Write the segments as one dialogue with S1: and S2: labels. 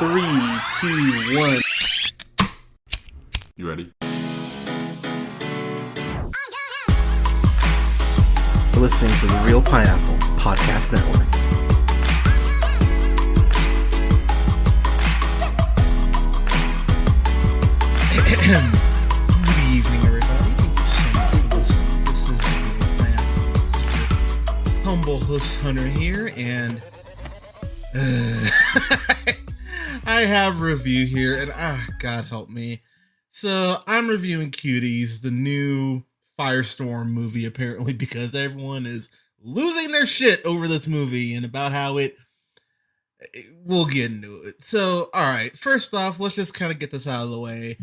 S1: Three, two, one. You ready? You're listening to the Real Pineapple Podcast Network.
S2: Good evening, everybody. Thank you so much for listening. This is the Real Pineapple. Humble host Hunter here, and I have a review here, and God help me. So I'm reviewing Cuties, the new Firestorm movie, apparently, because everyone is losing their shit over this movie and about how we'll get into it. So, all right, first off, let's just kind of get this out of the way.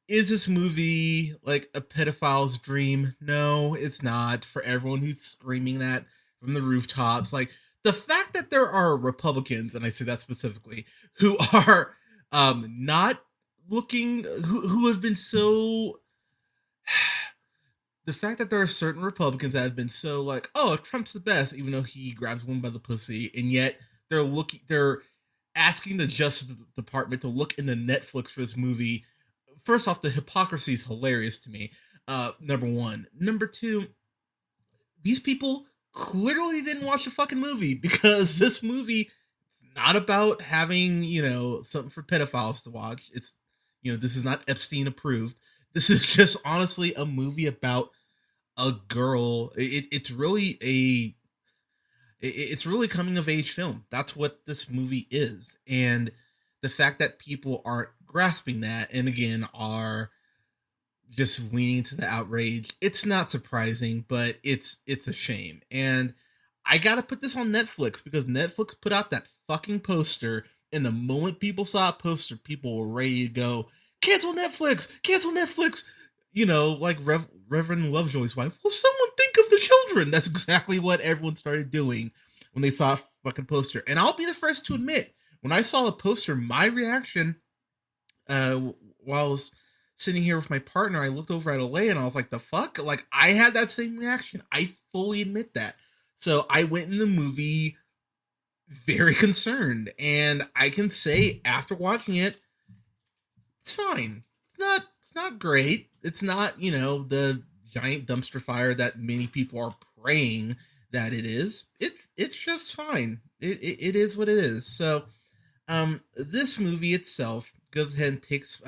S2: Is this movie like a pedophile's dream? No, it's not. For everyone who's screaming that from the rooftops, like the fact that there are Republicans, and I say that specifically, who are not looking, who have been so. The fact that there are certain Republicans that have been so like, oh, Trump's the best, even though he grabs one by the pussy, and yet they're asking the Justice Department to look in the Netflix for this movie. First off, the hypocrisy is hilarious to me. Number one. Number two, these people clearly didn't watch the fucking movie, because this movie not about having, something for pedophiles to watch. It's, this is not Epstein approved. This is just honestly a movie about a girl. It's really coming of age film. That's what this movie is. And the fact that people aren't grasping that, and again are just leaning to the outrage, it's not surprising, but it's a shame. And I gotta put this on Netflix, because Netflix put out that fucking poster, and the moment people saw a poster, people were ready to go, cancel Netflix, like Reverend Lovejoy's wife. Will someone think of the children? That's exactly what everyone started doing when they saw a fucking poster. And I'll be the first to admit, when I saw the poster, my reaction, while I was sitting here with my partner, I looked over at Alea and I was like, the fuck? Like, I had that same reaction. I fully admit that. So I went in the movie very concerned, and I can say after watching it, it's fine. It's not great. It's not, the giant dumpster fire that many people are praying that it is. It's just fine. It is what it is. So, this movie itself goes ahead and takes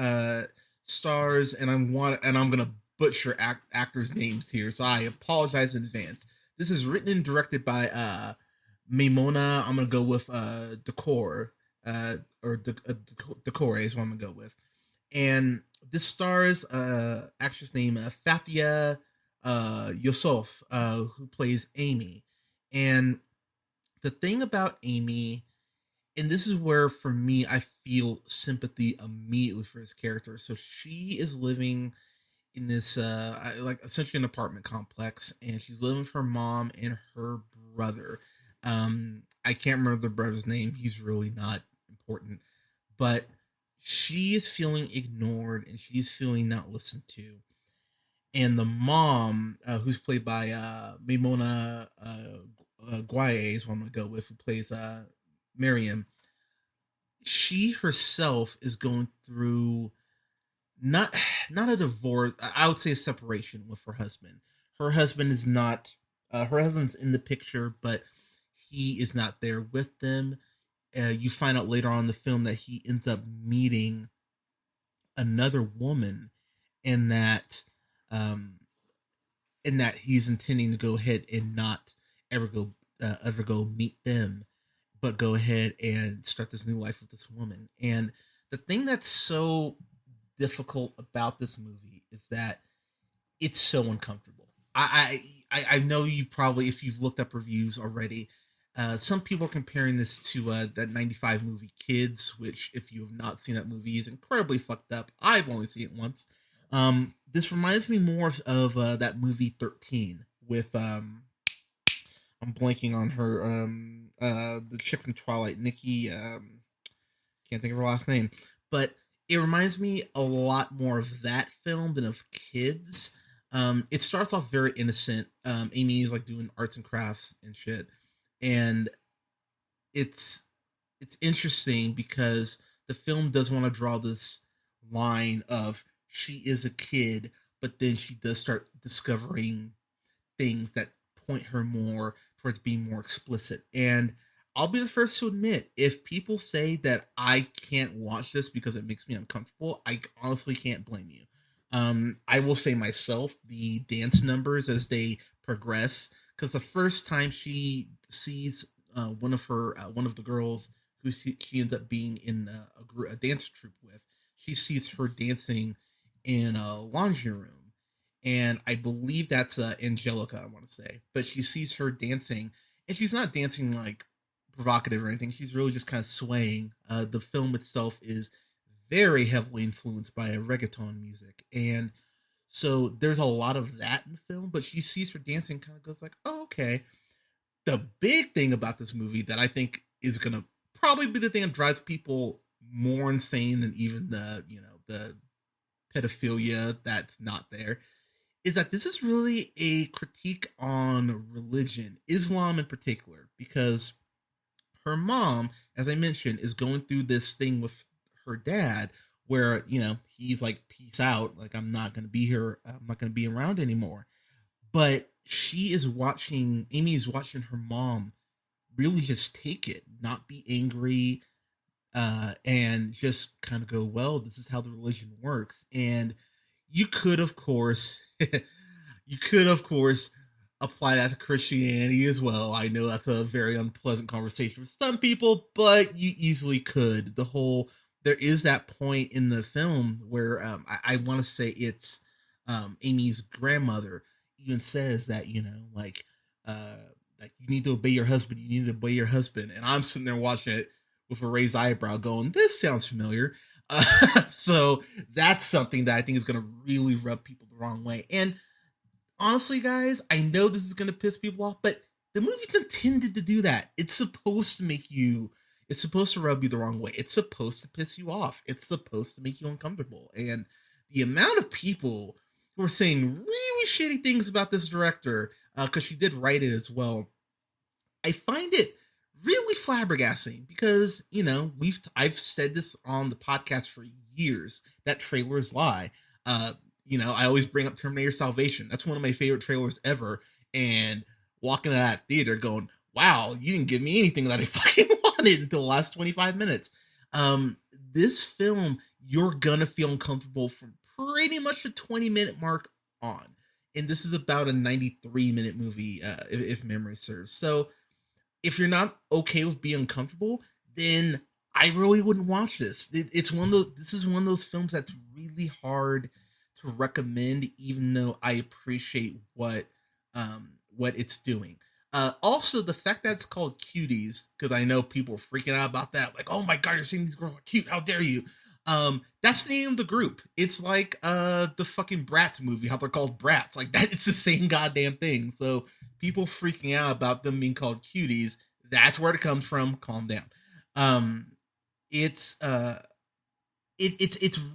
S2: stars, and I'm gonna butcher actors' names here, so I apologize in advance. This is written and directed by Mignonnes. I'm gonna go with Decor, or Decore is what I'm gonna go with. And this stars actress named Fathia Yusuf, who plays Amy. And the thing about Amy, and this is where, for me, I feel sympathy immediately for his character. So she is living in this, essentially an apartment complex, and she's living with her mom and her brother. I can't remember the brother's name. He's really not important. But she is feeling ignored, and she's feeling not listened to. And the mom, who's played by Mignonnes Guaye, is what I'm going to go with, who plays Miriam, she herself is going through not a divorce, I would say a separation with her husband. Her husband is not, her husband's in the picture, but he is not there with them. You find out later on in the film that he ends up meeting another woman, and that he's intending to go ahead and not ever go meet them, but go ahead and start this new life with this woman. And the thing that's so difficult about this movie is that it's so uncomfortable. I know you probably, if you've looked up reviews already, some people are comparing this to that 95 movie Kids, which, if you have not seen that movie, is incredibly fucked up. I've only seen it once. This reminds me more of that movie 13 with I'm blanking on her, the chick from Twilight, Nikki, can't think of her last name, but it reminds me a lot more of that film than of Kids. It starts off very innocent. Amy is like doing arts and crafts and shit, and it's interesting because the film does want to draw this line of she is a kid, but then she does start discovering things that point her more towards being more explicit. And I'll be the first to admit, if people say that I can't watch this because it makes me uncomfortable, I honestly can't blame you. I will say myself, the dance numbers as they progress, because the first time she sees one of the girls who she ends up being in a dance troupe with, she sees her dancing in a laundry room, and I believe that's Angelica, I want to say. But she sees her dancing, and she's not dancing like provocative or anything. She's really just kind of swaying. The film itself is very heavily influenced by a reggaeton music, and so there's a lot of that in the film. But she sees her dancing, kind of goes like, "Oh, okay." The big thing about this movie that I think is gonna probably be the thing that drives people more insane than even the pedophilia that's not there is that this is really a critique on religion, Islam in particular, because her mom, as I mentioned, is going through this thing with her dad where, he's like, peace out. Like, I'm not going to be here. I'm not going to be around anymore. But Amy is watching her mom really just take it, not be angry, and just kind of go, well, this is how the religion works. And you could, of course, apply that to Christianity as well. I know that's a very unpleasant conversation for some people, but you easily could. There is that point in the film where I want to say it's Amy's grandmother even says that, like you need to obey your husband. You need to obey your husband. And I'm sitting there watching it with a raised eyebrow going, this sounds familiar. So that's something that I think is going to really rub people the wrong way. And honestly, guys, I know this is going to piss people off, but the movie's intended to do that. It's supposed to rub you the wrong way. It's supposed to piss you off. It's supposed to make you uncomfortable. And the amount of people who are saying really shitty things about this director, because she did write it as well, I find it really flabbergasting because, I've said this on the podcast for years, that trailers lie. I always bring up Terminator Salvation. That's one of my favorite trailers ever. And walking to that theater going, wow, you didn't give me anything that I fucking wanted until the last 25 minutes. This film, you're gonna feel uncomfortable from pretty much the 20-minute mark on. And this is about a 93-minute movie, if memory serves. So if you're not okay with being uncomfortable, then I really wouldn't watch this. This is one of those films that's really hard to recommend, even though I appreciate what it's doing. Also, the fact that it's called Cuties, because I know people are freaking out about that. Like, oh my god, you're saying these girls are cute. How dare you? That's the name of the group. It's like the fucking Bratz movie, how they're called Brats. Like that, it's the same goddamn thing. So people freaking out about them being called Cuties, that's where it comes from. Calm down. It's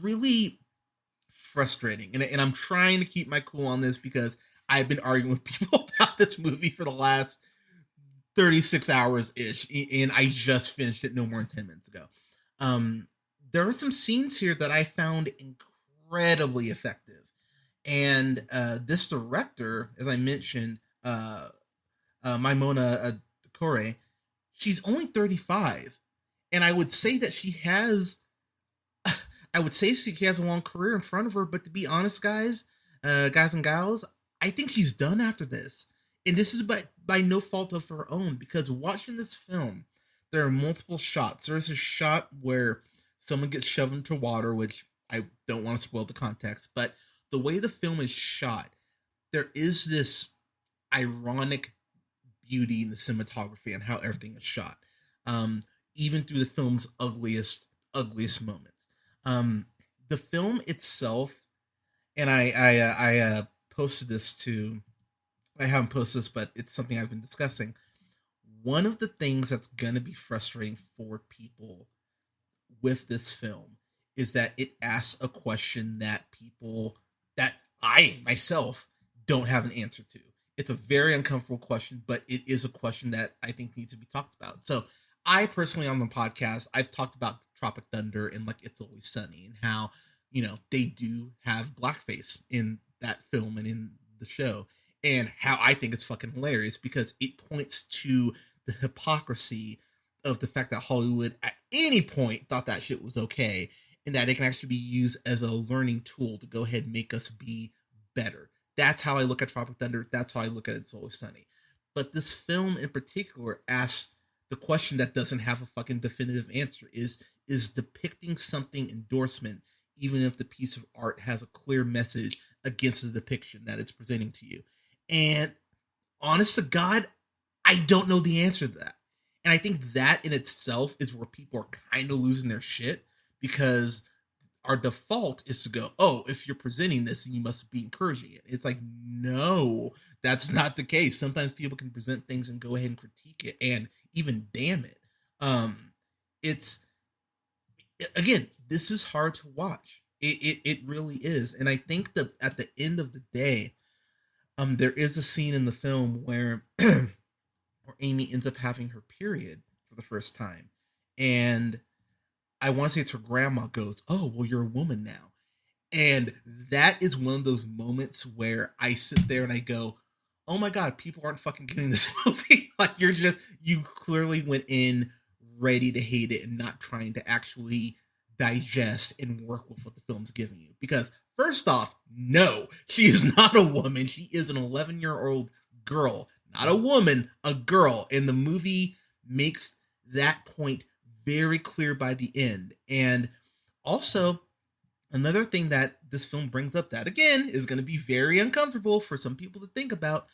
S2: really frustrating, and I'm trying to keep my cool on this because I've been arguing with people about this movie for the last 36 hours ish, and I just finished it no more than 10 minutes ago. There are some scenes here that I found incredibly effective, and this director, as I mentioned, Maimona Kore, she's only 35, and I would say that she has a long career in front of her, but to be honest, guys and gals, I think she's done after this. And this is by no fault of her own, because watching this film, there are multiple shots. There's a shot where someone gets shoved into water, which I don't want to spoil the context, but the way the film is shot, there is this ironic beauty in the cinematography and how everything is shot. Even through the film's ugliest moments. The film itself, and I posted this to, I haven't posted this, but it's something I've been discussing. One of the things that's going to be frustrating for people with this film is that it asks a question that I myself don't have an answer to. It's a very uncomfortable question, but it is a question that I think needs to be talked about. So I personally on the podcast, I've talked about Tropic Thunder and like It's Always Sunny and how, they do have blackface in that film and in the show, and how I think it's fucking hilarious because it points to the hypocrisy of the fact that Hollywood at any point thought that shit was okay and that it can actually be used as a learning tool to go ahead and make us be better. That's how I look at Tropic Thunder. That's how I look at It's Always Sunny. But this film in particular asks the question that doesn't have a fucking definitive answer: is depicting something endorsement even if the piece of art has a clear message against the depiction that it's presenting to you? And honest to God, I don't know the answer to that. And I think that in itself is where people are kind of losing their shit, because our default is to go, oh, if you're presenting this, you must be encouraging it. It's like, no, that's not the case. Sometimes people can present things and go ahead and critique it and even damn it. It's, again, this is hard to watch. It really is. And I think that at the end of the day, there is a scene in the film where where Amy ends up having her period for the first time. And I want to say it's her grandma goes, oh, well, you're a woman now. And that is one of those moments where I sit there and I go, oh my God, people aren't fucking getting this movie. Like, you clearly went in ready to hate it and not trying to actually digest and work with what the film's giving you. Because first off, no, she is not a woman. She is an 11-year-old girl, not a woman, a girl. And the movie makes that point very clear by the end. And also, another thing that this film brings up that, again, is going to be very uncomfortable for some people to think about.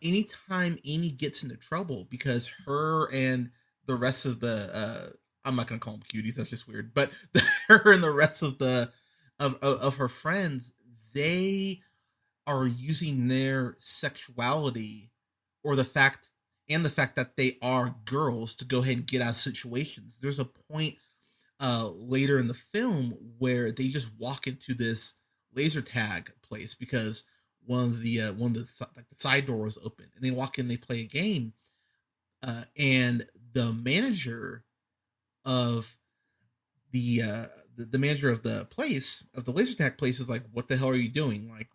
S2: Anytime Amy gets into trouble, because her and the rest of the, I'm not going to call them cuties, that's just weird, but her and the rest of the, of her friends, they are using their sexuality or the fact that they are girls to go ahead and get out of situations. There's a point later in the film where they just walk into this laser tag place because one of the side door was open, and they walk in, they play a game, and the manager of the manager of the place, of the laser tag place, is like, what the hell are you doing? Like,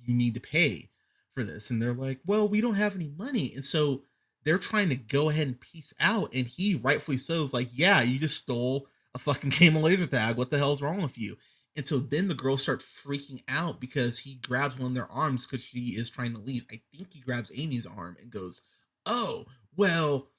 S2: you need to pay for this. And they're like, well, we don't have any money. And so they're trying to go ahead and peace out. And he, rightfully so, is like, yeah, you just stole a fucking game of laser tag. What the hell's wrong with you? And so then the girls start freaking out because he grabs one of their arms because she is trying to leave. I think he grabs Amy's arm and goes, oh, well,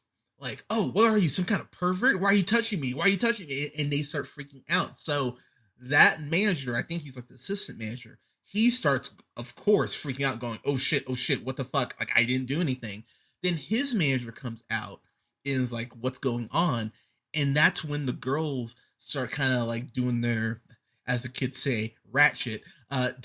S2: like, oh, what are you, some kind of pervert? Why are you touching me? Why are you touching me? And they start freaking out. So that manager, I think he's like the assistant manager, he starts, of course, freaking out, going, oh shit, what the fuck? Like, I didn't do anything. Then his manager comes out and is like, what's going on? And that's when the girls start kind of like doing their, as the kids say, rat shit,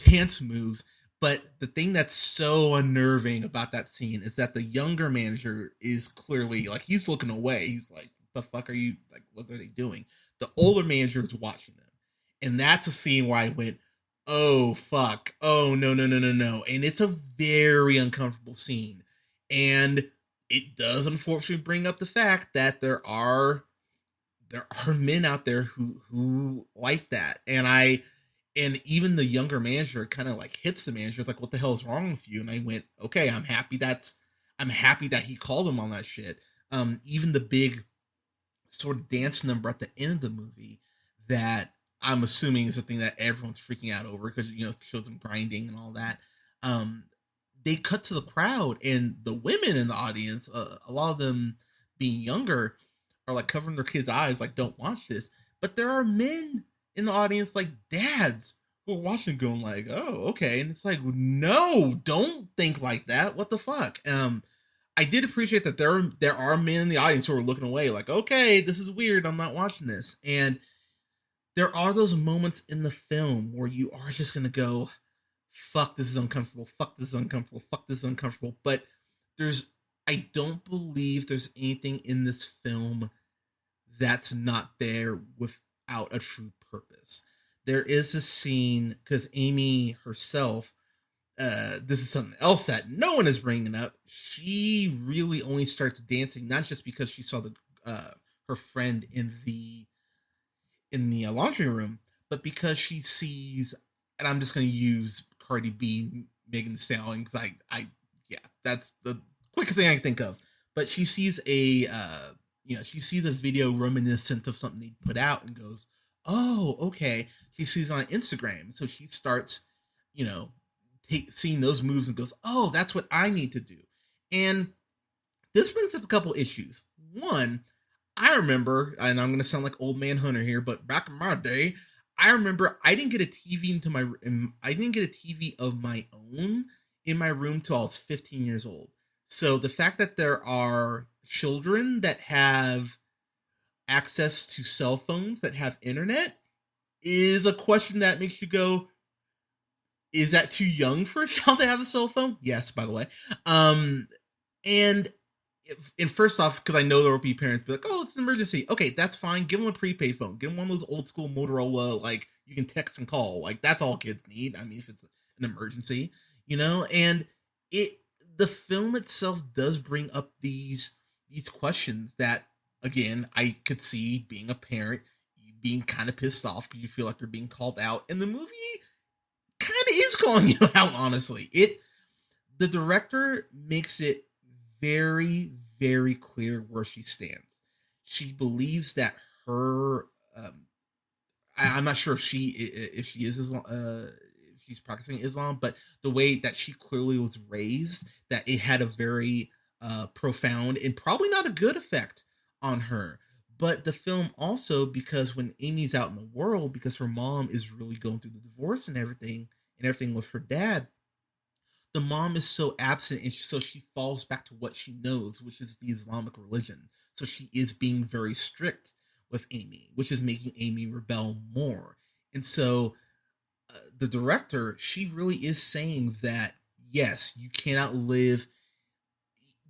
S2: dance moves. But the thing that's so unnerving about that scene is that the younger manager is clearly like, he's looking away. He's like, the fuck are you, like, what are they doing? The older manager is watching them. And that's a scene where I went, oh fuck, oh no. And it's a very uncomfortable scene. And it does unfortunately bring up the fact that there are men out there who like that. And even the younger manager kind of like hits the manager. It's like, what the hell is wrong with you? And I went, okay, I'm happy that he called him on that shit. Even the big sort of dance number at the end of the movie that I'm assuming is the thing that everyone's freaking out over because, it shows them grinding and all that. They cut to the crowd, and the women in the audience, a lot of them being younger, are like covering their kids' eyes, like, don't watch this. But there are men in the audience, like dads, who are watching going like, oh, okay. And it's like, no, don't think like that. What the fuck? I did appreciate that there are men in the audience who are looking away like, okay, this is weird, I'm not watching this. And there are those moments in the film where you are just going to go, fuck, this is uncomfortable. Fuck, this is uncomfortable. Fuck, this is uncomfortable. But I don't believe there's anything in this film that's not there without a true purpose. There is a scene, because Amy herself, this is something else that no one is bringing up. She really only starts dancing, not just because she saw the her friend in the laundry room, but because she sees, and I'm just going to use Cardi B, Megan Thee Stallion, because yeah, that's the quickest thing I can think of. But she sees she sees a video reminiscent of something they put out and goes, oh, okay. She sees it on Instagram, so she starts, you know, seeing those moves and goes, oh, that's what I need to do. And this brings up a couple issues. One, I remember, and I'm going to sound like old man Hunter here, but back in my day, I remember I didn't get a TV I didn't get a TV of my own in my room till I was 15 years old. So the fact that there are children that have access to cell phones that have internet is a question that makes you go, is that too young for a child to have a cell phone? Yes, by the way. And first off, because I know there will be parents be like, oh, it's an emergency. Okay, that's fine. Give them a prepaid phone. Give them one of those old school Motorola, like you can text and call. Like that's all kids need. I mean, if it's an emergency, and the film itself does bring up these questions that, again, I could see being a parent, being kind of pissed off because you feel like they're being called out. And the movie kind of is calling you out, honestly. The director makes it very, very clear where she stands. She believes that her, I'm not sure if she is Islam, if she's practicing Islam, but the way that she clearly was raised, that it had a very profound and probably not a good effect on her. But the film also, because when Amy's out in the world, because her mom is really going through the divorce and everything with her dad, the mom is so absent, and so she falls back to what she knows, which is the Islamic religion. So she is being very strict with Amy, which is making Amy rebel more. And so the director, she really is saying that, yes, you cannot live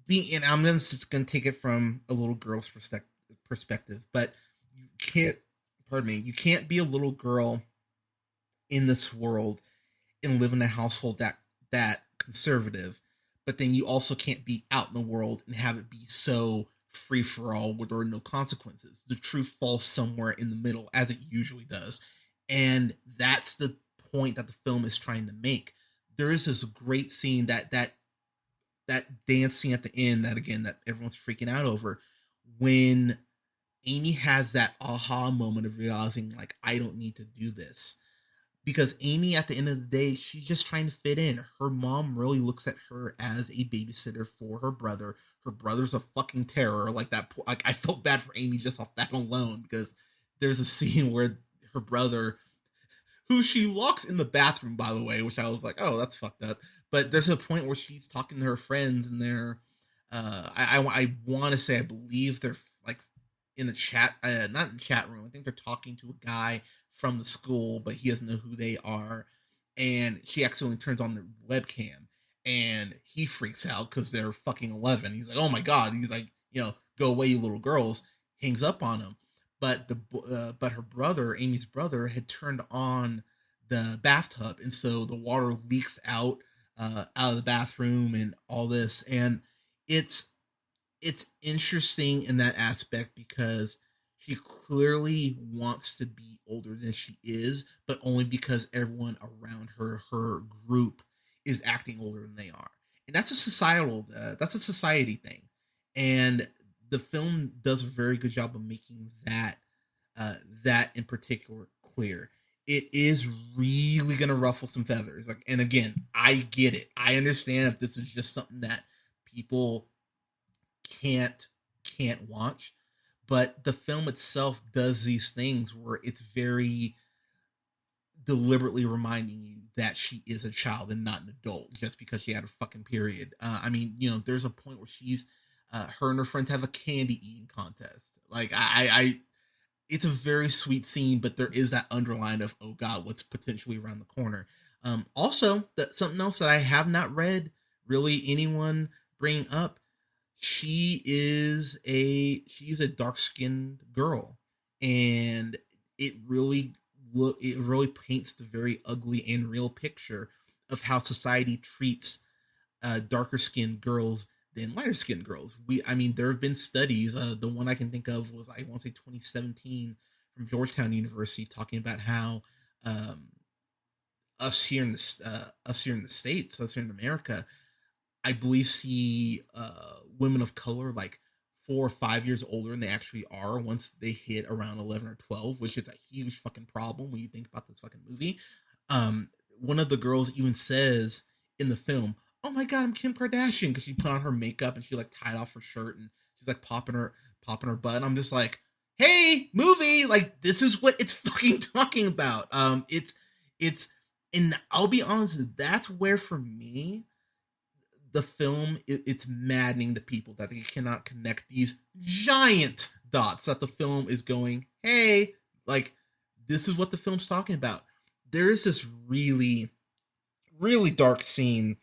S2: being, and I'm just going to take it from a little girl's perspective, but you can't, you can't be a little girl in this world and live in a household that conservative, but then you also can't be out in the world and have it be so free for all where there are no consequences. The truth falls somewhere in the middle, as it usually does. And that's the point that the film is trying to make. There is this great scene, that dance scene at the end, that again, that everyone's freaking out over, when Amy has that aha moment of realizing, like, I don't need to do this. Because Amy, at the end of the day, she's just trying to fit in. Her mom really looks at her as a babysitter for her brother. Her brother's a fucking terror. Like that. Like, I felt bad for Amy just off that alone, because there's a scene where her brother, who she locks in the bathroom, by the way, which I was like, oh, that's fucked up. But there's a point where she's talking to her friends, and they're, I want to say, I believe they're like in the chat, not in the chat room. I think they're talking to a guy from the school, but he doesn't know who they are. And she accidentally turns on the webcam, and he freaks out because they're fucking 11. He's like, oh my God. He's like, go away, you little girls. Hangs up on him. But but her brother, Amy's brother, had turned on the bathtub, and so the water leaks out of the bathroom and all this. And it's interesting in that aspect, because she clearly wants to be older than she is, but only because everyone around her group, is acting older than they are. And that's a society thing. And the film does a very good job of making that in particular clear. It is really going to ruffle some feathers. Like, and again, I get it. I understand if this is just something that people can't watch, but the film itself does these things where it's very deliberately reminding you that she is a child and not an adult just because she had a fucking period. I mean, there's a point where she's her and her friends have a candy eating contest. Like, I it's a very sweet scene, but there is that underline of, oh God, what's potentially around the corner. Also, that something else that I have not read really anyone bring up. She's a dark-skinned girl, and it really paints the very ugly and real picture of how society treats darker skinned girls than lighter skinned girls. I mean, there have been studies. The one I can think of was, I want to say, 2017 from Georgetown University, talking about how um, us here in the states, us here in America, I believe see women of color like 4 or 5 years older than they actually are once they hit around 11 or 12, which is a huge fucking problem when you think about this fucking movie. Um, One of the girls even says in the film, "Oh my god, I'm Kim Kardashian," because she put on her makeup and she like tied off her shirt and she's like popping her butt. And I'm just like, hey, movie, like this is what it's fucking talking about. It's and I'll be honest, that's where for me the film, it's maddening to people that they cannot connect these giant dots that the film is going, hey, like this is what the film's talking about. There is this really really dark scene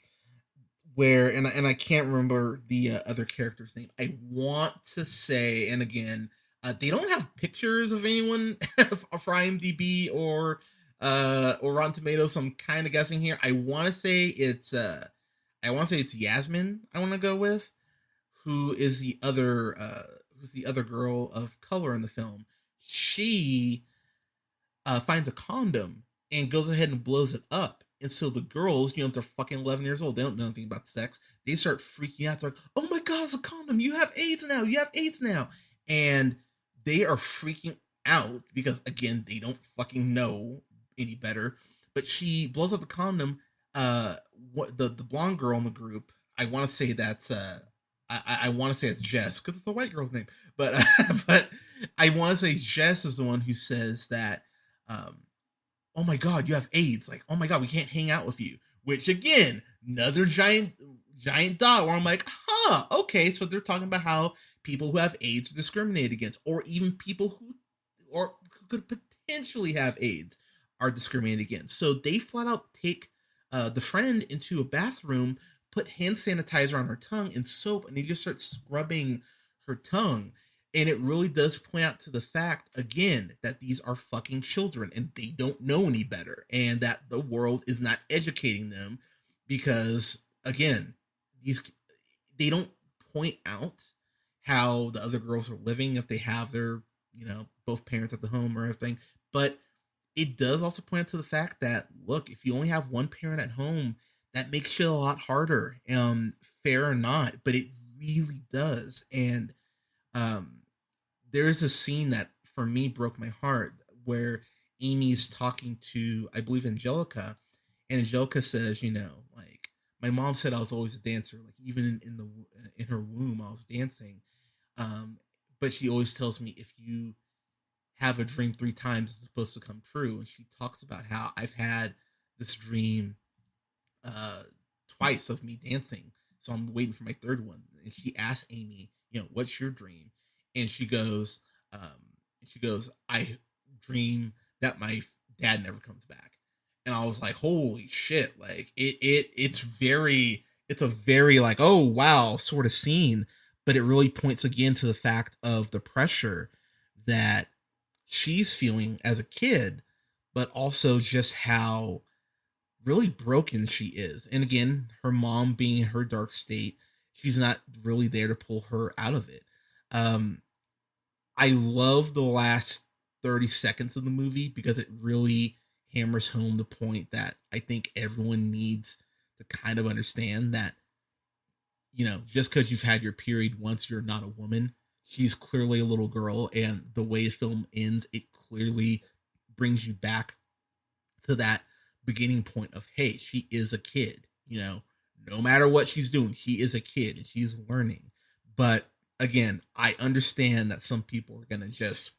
S2: where, and I can't remember the other character's name. I want to say, and again, they don't have pictures of anyone for IMDb or Rotten Tomatoes, so I'm kind of guessing here. I want to say it's Yasmin. I want to go with, who is the other who's the other girl of color in the film. She finds a condom and goes ahead and blows it up. And so the girls, they're fucking 11 years old. They don't know anything about sex. They start freaking out. They're like, oh my God, it's a condom. You have AIDS now. You have AIDS now. And they are freaking out because, again, they don't fucking know any better. But she blows up the condom. What the blonde girl in the group, I want to say that's I want to say it's Jess because it's a white girl's name. But but I want to say Jess is the one who says that oh my God, you have AIDS. Like, oh my God, we can't hang out with you. Which again, another giant dot where I'm like, huh, okay. So they're talking about how people who have AIDS are discriminated against, or even people who could potentially have AIDS are discriminated against. So they flat out take the friend into a bathroom, put hand sanitizer on her tongue and soap, and they just start scrubbing her tongue. And it really does point out to the fact, again, that these are fucking children and they don't know any better, and that the world is not educating them because, again, they don't point out how the other girls are living if they have their, both parents at the home or everything. But it does also point out to the fact that, look, if you only have one parent at home, that makes shit a lot harder, fair or not, but it really does. And there is a scene that for me broke my heart where Amy's talking to, I believe, Angelica, and Angelica says, like, my mom said I was always a dancer, like even in her womb I was dancing, but she always tells me if you have a dream 3 times it's supposed to come true. And she talks about how I've had this dream uh twice of me dancing, so I'm waiting for my third one. And she asks Amy, what's your dream? And she goes, I dream that my dad never comes back. And I was like, holy shit, like it's a very like, oh wow sort of scene. But it really points again to the fact of the pressure that she's feeling as a kid, but also just how really broken she is. And again, her mom being in her dark state, she's not really there to pull her out of it. I love the last 30 seconds of the movie because it really hammers home the point that I think everyone needs to kind of understand that, just because you've had your period once, you're not a woman. She's clearly a little girl, and the way the film ends, it clearly brings you back to that beginning point of, hey, she is a kid, no matter what she's doing, she is a kid and she's learning. But again, I understand that some people are gonna just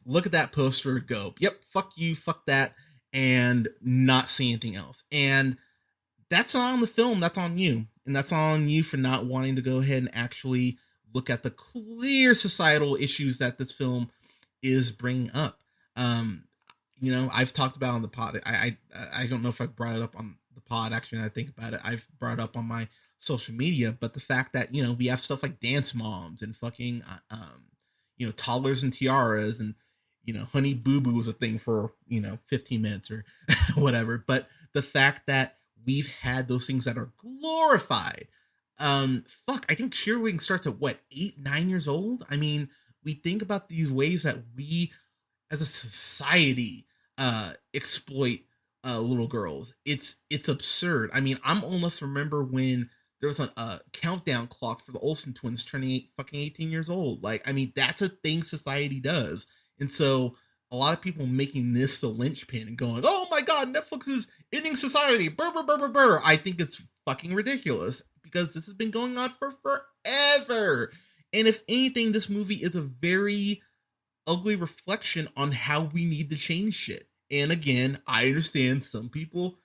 S2: look at that poster, go, yep, fuck you, fuck that, and not see anything else. And that's not on the film, that's on you. And that's on you for not wanting to go ahead and actually look at the clear societal issues that this film is bringing up. I've talked about on the pod. I don't know if I brought it up on the pod. Actually, when I think about it, I've brought it up on my social media. But the fact that we have stuff like dance moms and fucking toddlers and tiaras, and Honey Boo Boo was a thing for 15 minutes or whatever. But the fact that we've had those things that are glorified, Fuck, I think cheerleading starts at what, 8, 9 years old? I mean, we think about these ways that we as a society exploit little girls. It's absurd. I mean, I'm old enough to remember when there was a countdown clock for the Olsen twins turning fucking 18 years old. Like, I mean, that's a thing society does. And so a lot of people making this the linchpin and going, oh my god, Netflix is ending society. Burr, burr, burr, burr, burr. I think it's fucking ridiculous because this has been going on for forever. And if anything, this movie is a very ugly reflection on how we need to change shit. And again, I understand some people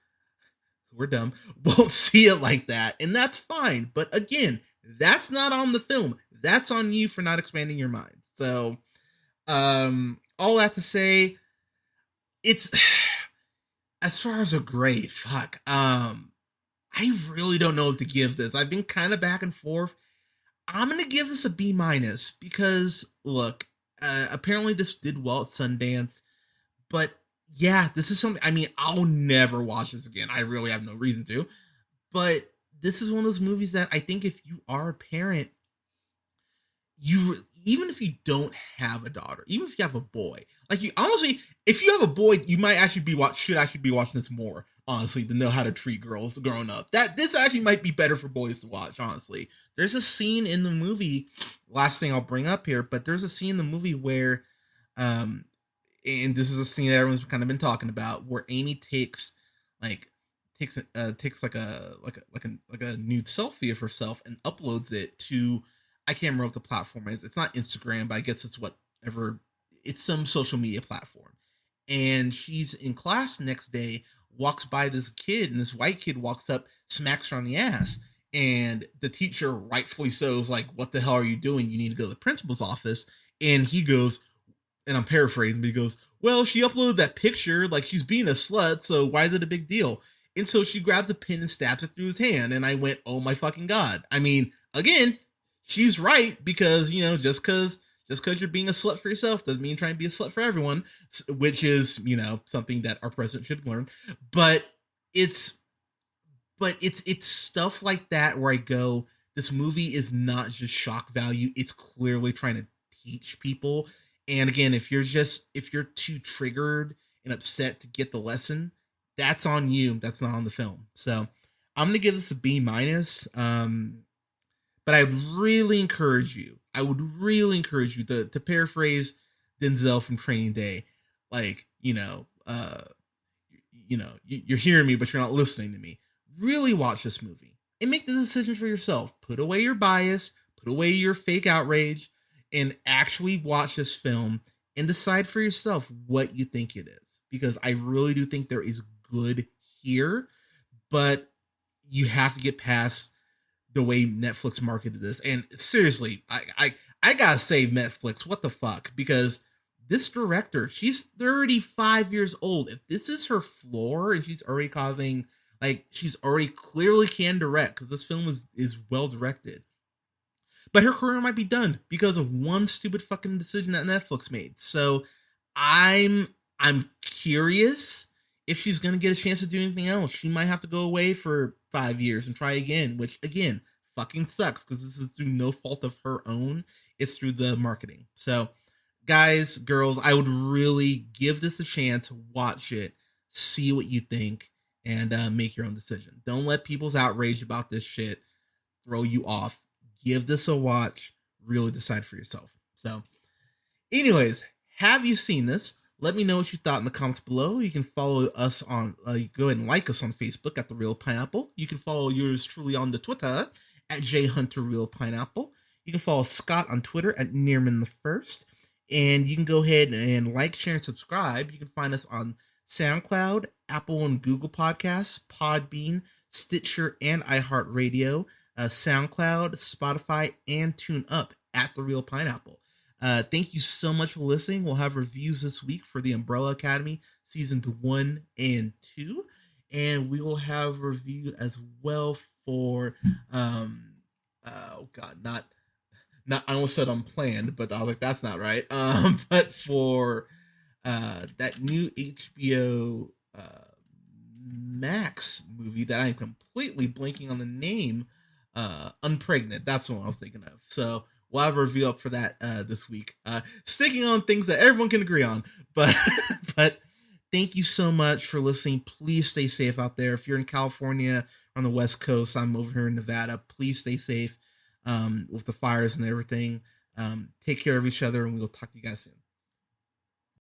S2: who are dumb won't see it like that, and that's fine. But again, that's not on the film. That's on you for not expanding your mind. So, all that to say, it's as far as a grade, fuck. I really don't know what to give this. I've been kind of back and forth. I'm gonna give this a B minus because look, apparently this did well at Sundance, but yeah, this is something. I mean, I'll never watch this again. I really have no reason to, but this is one of those movies that I think if you are a parent, you even if you don't have a daughter, even if you have a boy, like you honestly, if you have a boy, you might actually should actually be watching this more honestly to know how to treat girls growing up. That this actually might be better for boys to watch. Honestly, there's a scene in the movie. Last thing I'll bring up here, but there's a scene in the movie where, and this is a scene that everyone's kind of been talking about, where Amy like takes like a nude selfie of herself and uploads it to, I can't remember what the platform is. It's not Instagram, but I guess it's whatever. It's some social media platform. And she's in class the next day, walks by this kid, and this white kid walks up, smacks her on the ass. And the teacher, rightfully so, is like, what the hell are you doing? You need to go to the principal's office. And he goes, and I'm paraphrasing, but he goes, well, she uploaded that picture, like she's being a slut, so why is it a big deal? And so she grabs a pin and stabs it through his hand. And I went, oh my fucking God. I mean, again, she's right, because, you know, just because you're being a slut for yourself doesn't mean you're trying to be a slut for everyone, which is, you know, something that our president should learn. But it's stuff like that where I go, this movie is not just shock value. It's clearly trying to teach people. And again, if you're too triggered and upset to get the lesson, that's on you. That's not on the film. So I'm going to give this a B minus. But I would really encourage you to paraphrase Denzel from Training Day. Like, you're hearing me, but you're not listening to me. Really watch this movie and make the decision for yourself. Put away your bias, put away your fake outrage, and actually watch this film and decide for yourself what you think it is. Because I really do think there is good here, but you have to get past the way Netflix marketed this. And seriously, I gotta save Netflix. What the fuck? Because this director, she's 35 years old. If this is her floor and she's already causing, like, she's already clearly can direct, because this film is well directed. But her career might be done because of one stupid fucking decision that Netflix made. So I'm curious if she's gonna get a chance to do anything else. She might have to go away for 5 years and try again, which again fucking sucks because this is through no fault of her own. It's through the marketing. So guys, girls, I would really give this a chance, watch it, see what you think, and make your own decision. Don't let people's outrage about this shit throw you off. Give this a watch, really decide for yourself. So anyways, have you seen this? Let me know what you thought in the comments below. You can follow us on, go ahead and like us on Facebook at The Real Pineapple. You can follow yours truly on the Twitter at JHunterRealPineapple. You can follow Scott on Twitter at Nearman1st. And you can go ahead and like, share, and subscribe. You can find us on SoundCloud, Apple and Google Podcasts, Podbean, Stitcher, and iHeartRadio, SoundCloud, Spotify, and TuneUp at The Real Pineapple. Thank you so much for listening. We'll have reviews this week for The Umbrella Academy seasons 1 and 2, and we will have review as well for oh god, not I almost said unplanned, but I was like, that's not right. But for that new HBO Max movie that I'm completely blanking on the name Unpregnant. That's what I was thinking of. So we'll have a review up for that this week. Sticking on things that everyone can agree on. But but thank you so much for listening. Please stay safe out there. If you're in California, on the West Coast, I'm over here in Nevada. Please stay safe with the fires and everything. Take care of each other, and we'll talk to you guys soon.